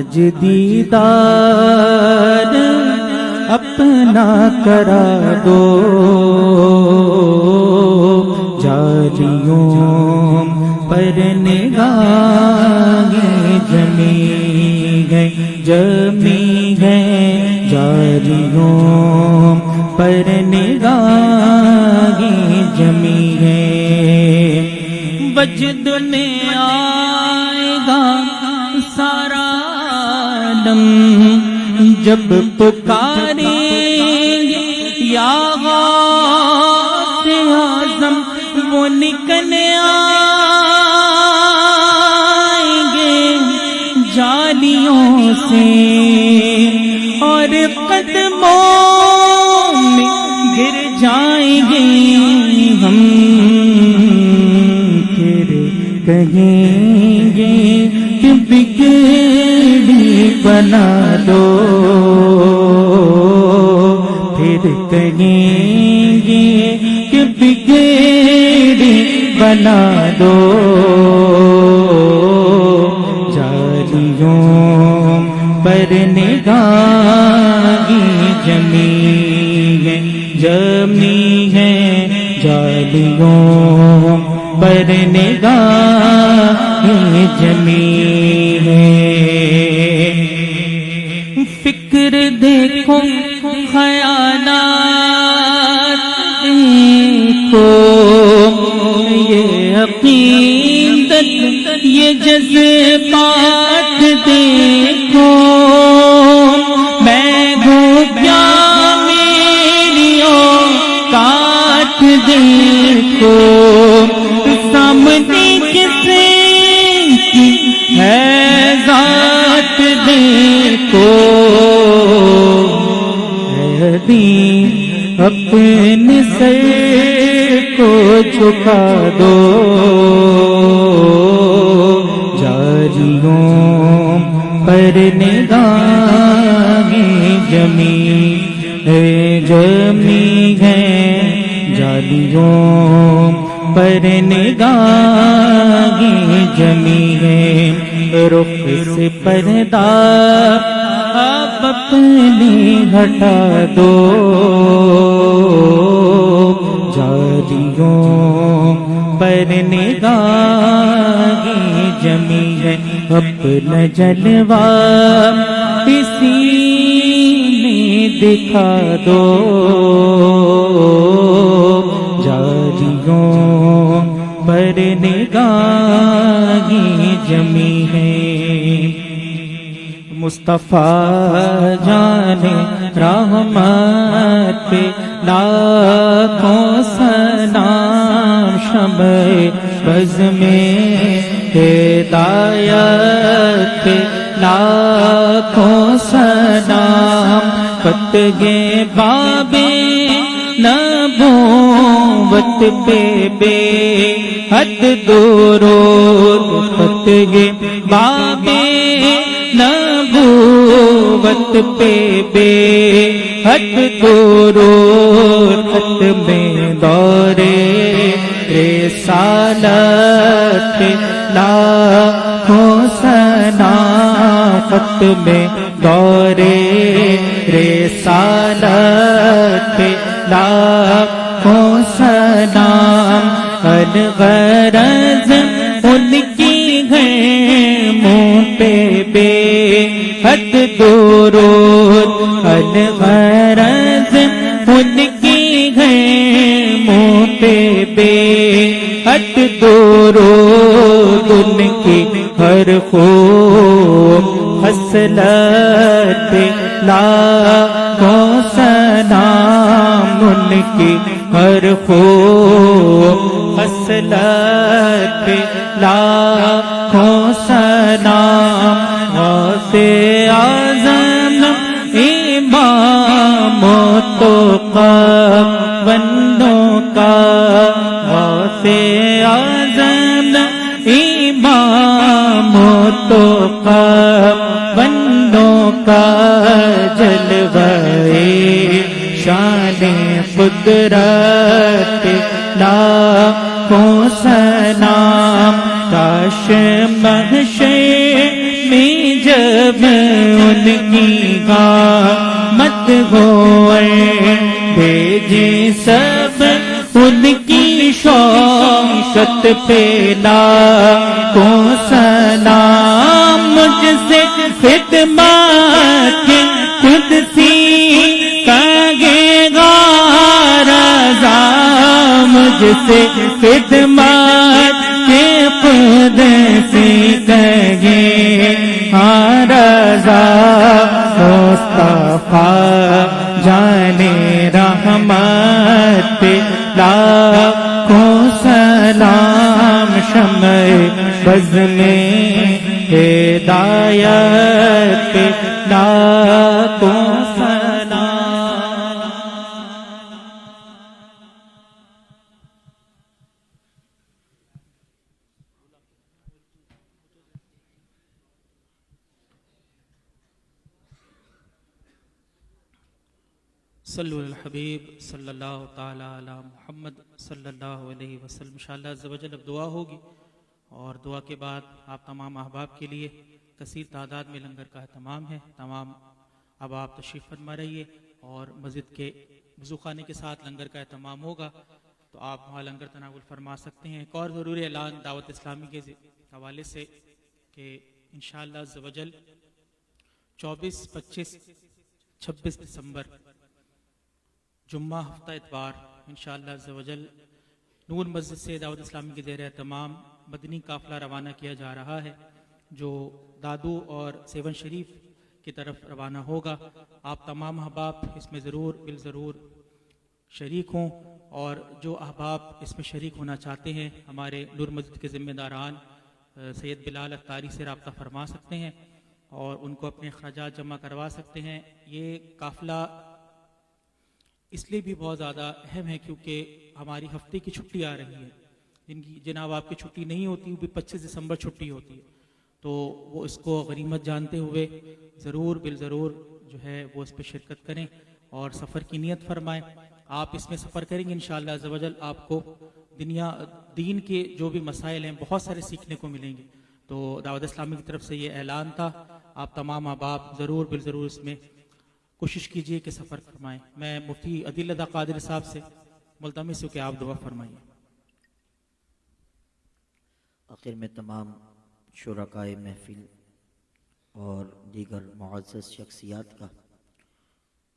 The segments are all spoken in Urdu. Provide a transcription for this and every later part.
آج دیدار اپنا کرا دو، جاریوں پر نگاہیں جمی گئیں جاریوں پر نگاہیں جمی گئیں، وجد میں آئے گا سارا عالم جب پکاریں گے یا غوث اعظم، وہ نکل آئیں گے جالیوں سے اور قدموں میں گر جائیں گے ہم، پھر کہیں گے کہ بگڑی بنا دو، پھر کہیں گے کہ بگڑی بنا دو، جالیوں پر نگاہیں جمی ہیں جالیوں پر نگاہیں جمی ہیں، فکر دیکھو خیالات دیکھو، یہ عقیدت یہ جذبات دیکھو، میں ہوں کیا میری اوقات دیکھو، سامنے کسی کی ہے ذات دیکھو، اپنے سر کو جھکا دو، جاریوں پر نگاہیں جمی ہیں جالیوں پر نگاہیں جمی ہیں، رخ سے پردہ آپ اپنے ہٹا دو، جالیوں پر نگاہیں جمی ہے، اپنا جلوہ اسی میں دکھا دو، جالیوں پر نگاہیں جمی ہیں، مصطفیٰ جانے رحمت پہ لاکھوں سلام، شمع بز میں ہدایت پہ لاکھوں سلام، فتح بابے نبوت پہ بے حد درود، فتح بابے نبوت پہ بے حد درود، ختم دورے رسالت لاکھوں سلام، ختم دورے رسالت لاکھوں سلام، الغرض ان کی ہے منہ پہ بے حد درود، الغرض ان کی ہے منہ پہ بے حد درود، ان کی ہر خوب خصلت لاکھوں سلام، ان کی ہر خوب خصلت لاکھوں سلام، غوث اعظم امام تو بندوں کا، غوث اعظم امام تو بندوں کا، جلوہ شان قدرت لاکھوں سلام، کاش محشر میں جب ان کی قامت ہو بھیجے سب ان کی شوکت پہ لاکھوں سلام مجھ سے خدمت قدسی کہے گا رضا مجھ سے خدمت قدسی کہے رضا مصطفیٰ جانے رحمت لاکھوں سلام شمع بز میں ہدایت لاکھوں سلام. صلو علی الحبیب صلی اللہ تعالی علی محمد صلی اللہ علیہ وسلم. انشاءاللہ عز و جل اب دعا ہوگی اور دعا کے بعد آپ تمام احباب کے لیے کثیر تعداد میں لنگر کا اہتمام ہے. تمام اب آپ تشریف فرما رہیے اور مسجد کے وضو خانے کے ساتھ لنگر کا اہتمام ہوگا تو آپ وہاں لنگر تناول فرما سکتے ہیں. ایک اور ضروری اعلان دعوت اسلامی کے حوالے سے کہ انشاءاللہ عز و جل 24، 25، 26 دسمبر جمعہ ہفتہ اتوار انشاءاللہ عز و جل نور مسجد سے دعوت اسلامی کے زیر اہتمام مدنی قافلہ روانہ کیا جا رہا ہے جو دادو اور سیون شریف کی طرف روانہ ہوگا. آپ تمام احباب اس میں ضرور بالضرور شریک ہوں اور جو احباب اس میں شریک ہونا چاہتے ہیں ہمارے نور مسجد کے ذمہ داران سید بلال اختاری سے رابطہ فرما سکتے ہیں اور ان کو اپنے اخراجات جمع کروا سکتے ہیں. یہ قافلہ اس لیے بھی بہت زیادہ اہم ہے کیونکہ ہماری ہفتے کی چھٹی آ رہی ہے جناب آپ کی چھٹی نہیں ہوتی وہ بھی 25 دسمبر چھٹی ہوتی ہے تو وہ اس کو غنیمت جانتے ہوئے ضرور بالضرور جو ہے وہ اس پہ شرکت کریں اور سفر کی نیت فرمائیں. آپ اس میں سفر کریں گے انشاءاللہ عز و جل آپ کو دین کے جو بھی مسائل ہیں بہت سارے سیکھنے کو ملیں گے. تو دعوت اسلامی کی طرف سے یہ اعلان تھا. آپ تمام احباب ضرور بالضرور اس میں کوشش کیجئے کہ سفر فرمائیں. میں مفتی عدیل ادا قادر صاحب سے ملتمس ہوں کہ آپ دعا فرمائیے. آخر میں تمام شرکائے محفل اور دیگر معزز شخصیات کا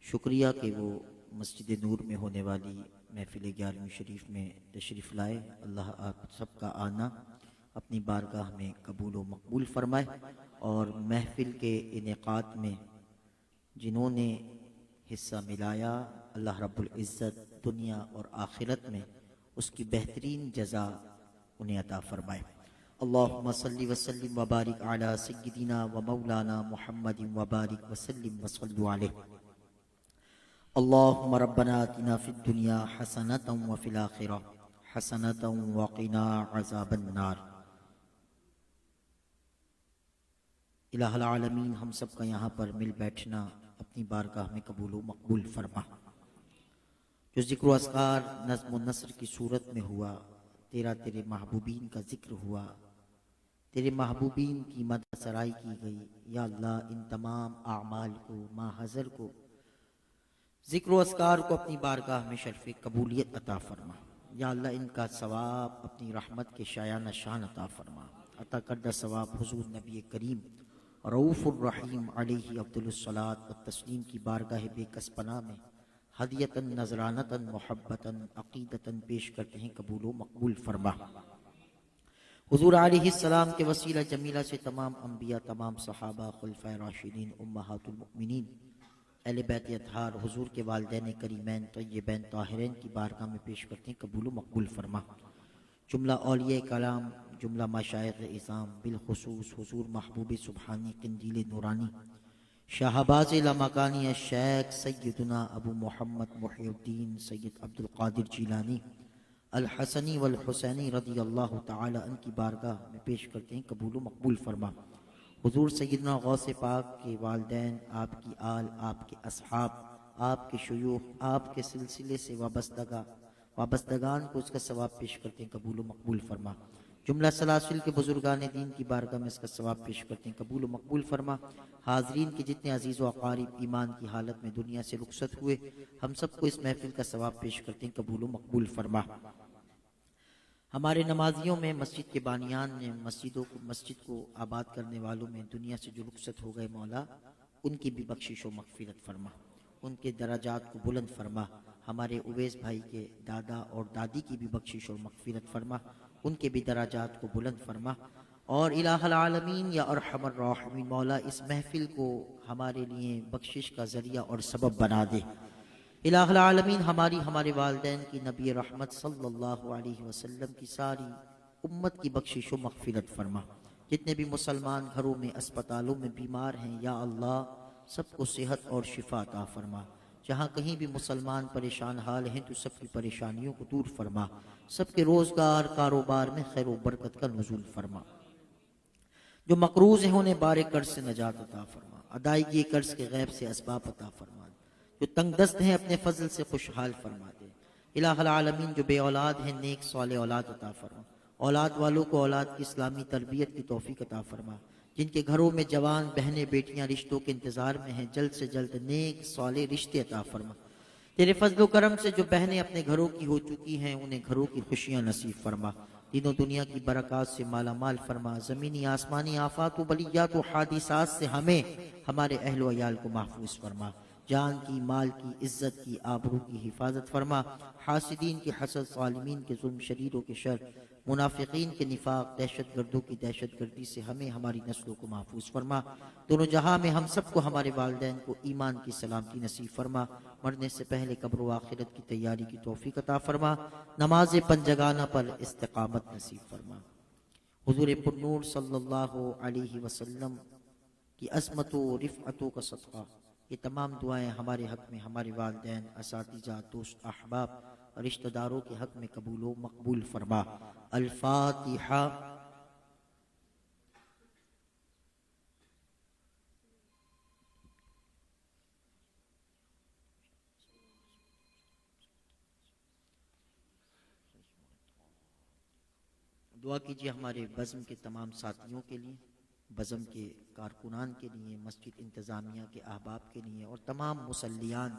شکریہ کہ وہ مسجد نور میں ہونے والی محفل 11ویں شریف میں تشریف لائے. اللہ آپ سب کا آنا اپنی بارگاہ میں قبول و مقبول فرمائے اور محفل کے انعقاد میں جنہوں نے حصہ ملایا اللہ رب العزت دنیا اور آخرت میں اس کی بہترین جزا انہیں عطا فرمائے. اللہم صلی وسلم وبارک علی سیدنا و مولانا محمد وبارک وسلم وصلوا علیہ. اللہم ربنا آتنا فی الدنیا حسنۃ وفی الآخرہ حسنۃ وقنا عذاب النار. الہ العالمین ہم سب کا یہاں پر مل بیٹھنا اپنی بارگاہ میں قبول و مقبول فرما. جو ذکر و اذکار نظم و نثر کی صورت میں ہوا تیرے محبوبین کا ذکر ہوا تیرے محبوبین کی مدح سرائی کی گئی. یا اللہ ان تمام اعمال کو ماحضر کو ذکر و اذکار کو اپنی بارگاہ میں شرف قبولیت عطا فرما. یا اللہ ان کا ثواب اپنی رحمت کے شایانہ شان عطا فرما. عطا کردہ ثواب حضور نبی کریم رؤوف الرحیم علیہ افضل الصلاۃ والتسلیم کی بارگاہ بے کس پناہ میں ہدیۃً نذرانۃً محبتاً عقیدتاً پیش کرتے ہیں قبول و مقبول فرما. حضور علیہ السلام کے وسیلہ جمیلہ سے تمام انبیاء تمام صحابہ خلفائے راشدین امہات المؤمنین اہل بیت اطہار حضور کے والدین کریمین طیبین طاہرین کی بارگاہ میں پیش کرتے ہیں قبول و مقبول فرما. جملہ اولیاء کلام جملہ مشائخ اعظام بالخصوص حضور محبوب سبحانی قندیل نورانی شہباز لامکانی الشیخ سیدنا ابو محمد محی الدین سید عبد القادر جیلانی الحسنی والحسینی رضی اللہ تعالی عنہ کی بارگاہ میں پیش کرتے ہیں قبول و مقبول فرما. حضور سیدنا غوث پاک کے والدین آپ کی آل آپ کے اصحاب آپ کے شیوخ آپ کے سلسلے سے وابستگان کو اس کا ثواب پیش کرتے ہیں قبول و مقبول فرما. جملہ سلاسل کے بزرگان دین کی بارگاہ میں اس کا ثواب پیش کرتے ہیں، قبول و مقبول فرما۔ حاضرین کے جتنے عزیز و اقارب ایمان کی حالت میں دنیا سے رخصت ہوئے، ہم سب کو اس محفل کا ثواب پیش کرتے ہیں، قبول و مقبول فرما۔ ہمارے نمازیوں میں مسجد کے بانیان نے مسجد کو آباد کرنے والوں میں دنیا سے جو رخصت ہو گئے مولا، ان کی بھی بخشش و مغفرت فرما، ان کے درجات کو بلند فرما۔ ہمارے اویس بھائی کے دادا اور دادی کی بھی بخشش اور مغفرت فرما، ان کے بھی درجات کو بلند فرما۔ اور الہ العالمین یا ارحم الراحمین مولا، اس محفل کو ہمارے لیے بخشش کا ذریعہ اور سبب بنا دے۔ الہ العالمین ہمارے والدین کی، نبی رحمت صلی اللہ علیہ وسلم کی ساری امت کی بخشش و مغفرت فرما۔ جتنے بھی مسلمان گھروں میں اسپتالوں میں بیمار ہیں یا اللہ سب کو صحت اور شفا عطا فرما۔ جہاں کہیں بھی مسلمان پریشان حال ہیں تو سب کی پریشانیوں کو دور فرما، سب کے روزگار کاروبار میں خیر و برکت کا نزول فرما۔ جو مقروض ہیں انہیں بار قرض سے نجات عطا فرما، ادائیگی قرض کے غیب سے اسباب عطا فرما۔ جو تنگ دست ہیں اپنے فضل سے خوشحال فرما دے۔ الہ العالمین جو بے اولاد ہیں نیک صالح اولاد عطا فرما، اولاد والوں کو اولاد کی اسلامی تربیت کی توفیق عطا فرما۔ جن کے گھروں میں جوان بہنیں بیٹیاں رشتوں کے انتظار میں ہیں، جلد سے جلد نیک صالح رشتے عطا فرما۔ تیرے فضل و کرم سے جو بہنیں اپنے گھروں کی ہو چکی ہیں انہیں گھروں کی خوشیاں نصیب فرما، دین و دنیا کی برکات سے مالا مال فرما۔ زمینی آسمانی آفات و بلیات و حادثات سے ہمیں ہمارے اہل و عیال کو محفوظ فرما، جان کی، مال کی، عزت کی، آبرو کی حفاظت فرما۔ حاسدین کے حسد، ظالمین کے ظلم، شریروں کے شر، منافقین کے نفاق، دہشت گردوں کی دہشت گردی سے ہمیں ہماری نسلوں کو محفوظ فرما۔ دونوں جہاں میں ہم سب کو، ہمارے والدین کو ایمان کی سلامتی نصیب فرما۔ مرنے سے پہلے قبر و آخرت کی تیاری کی توفیق عطا فرما۔ نماز پنجگانہ پر استقامت نصیب فرما۔ حضور پرنور صلی اللہ علیہ وسلم کی عظمت و رفعتوں کا صدقہ یہ تمام دعائیں ہمارے حق میں، ہمارے والدین، اساتذہ، دوست، احباب اور رشتہ داروں کے حق میں قبول و مقبول فرما۔ الفاتحہ۔ دعا کیجیے ہمارے بزم کے تمام ساتھیوں کے لیے، بزم کے کارکنان کے لیے، مسجد انتظامیہ کے احباب کے لیے اور تمام مصلیان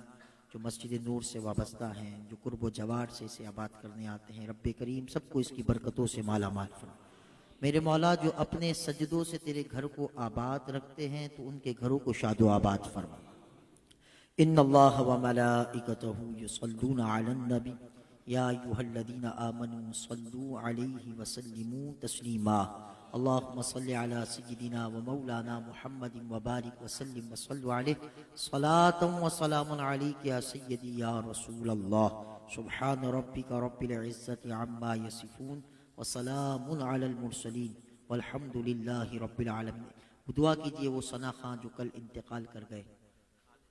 جو مسجد نور سے وابستہ ہیں، جو قرب و جوار سے اسے آباد کرنے آتے ہیں۔ رب کریم سب کو اس کی برکتوں سے مالا مال فرما۔ میرے مولا جو اپنے سجدوں سے تیرے گھر کو آباد رکھتے ہیں تو ان کے گھروں کو شاد و آباد فرما۔ ان اللہ و ملائکتہ یصلون علی النبی یا ایھا الذین آمنوا صلوا علیہ وسلموا تسلیما۔ اللہم صل علی سیدنا و مولانا محمد وبارک وسلم وصلوا علیہ صلاۃ و سلام علیک یا سیدی یا رسول اللہ۔ سبحان ربک رب العزت عما یصفون وسلام علی المرسلین والحمد للہ رب العالمین۔ دعا کیجئے وہ ثنا خان جو کل انتقال کر گئے،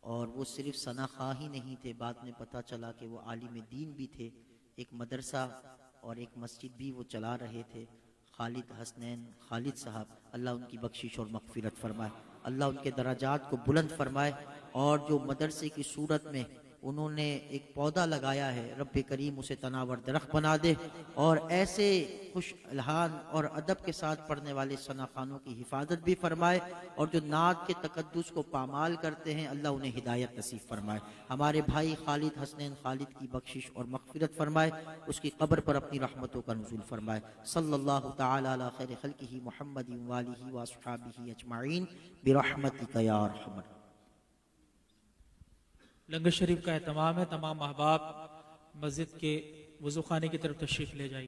اور وہ صرف ثنا خان ہی نہیں تھے، بعد میں پتہ چلا کہ وہ عالم دین بھی تھے، ایک مدرسہ اور ایک مسجد بھی وہ چلا رہے تھے۔ خالد حسنین خالد صاحب، اللہ ان کی بخشش اور مغفرت فرمائے، اللہ ان کے درجات کو بلند فرمائے۔ اور جو مدرسے کی صورت میں انہوں نے ایک پودا لگایا ہے، رب کریم اسے تناور درخت بنا دے، اور ایسے خوش الحان اور ادب کے ساتھ پڑھنے والے ثنا خانوں کی حفاظت بھی فرمائے، اور جو نعت کے تقدس کو پامال کرتے ہیں اللہ انہیں ہدایت نصیب فرمائے۔ ہمارے بھائی خالد حسنین خالد کی بخشش اور مغفرت فرمائے، اس کی قبر پر اپنی رحمتوں کا نزول فرمائے۔ صلی اللہ تعالی علی خیر خلقہ محمد وآلہ واصحابہ اجمعین برحمتک یا ارحم الراحمین۔ لنگر شریف کا اہتمام ہے، تمام احباب مسجد کے وضو خانے کی طرف تشریف لے جائیے۔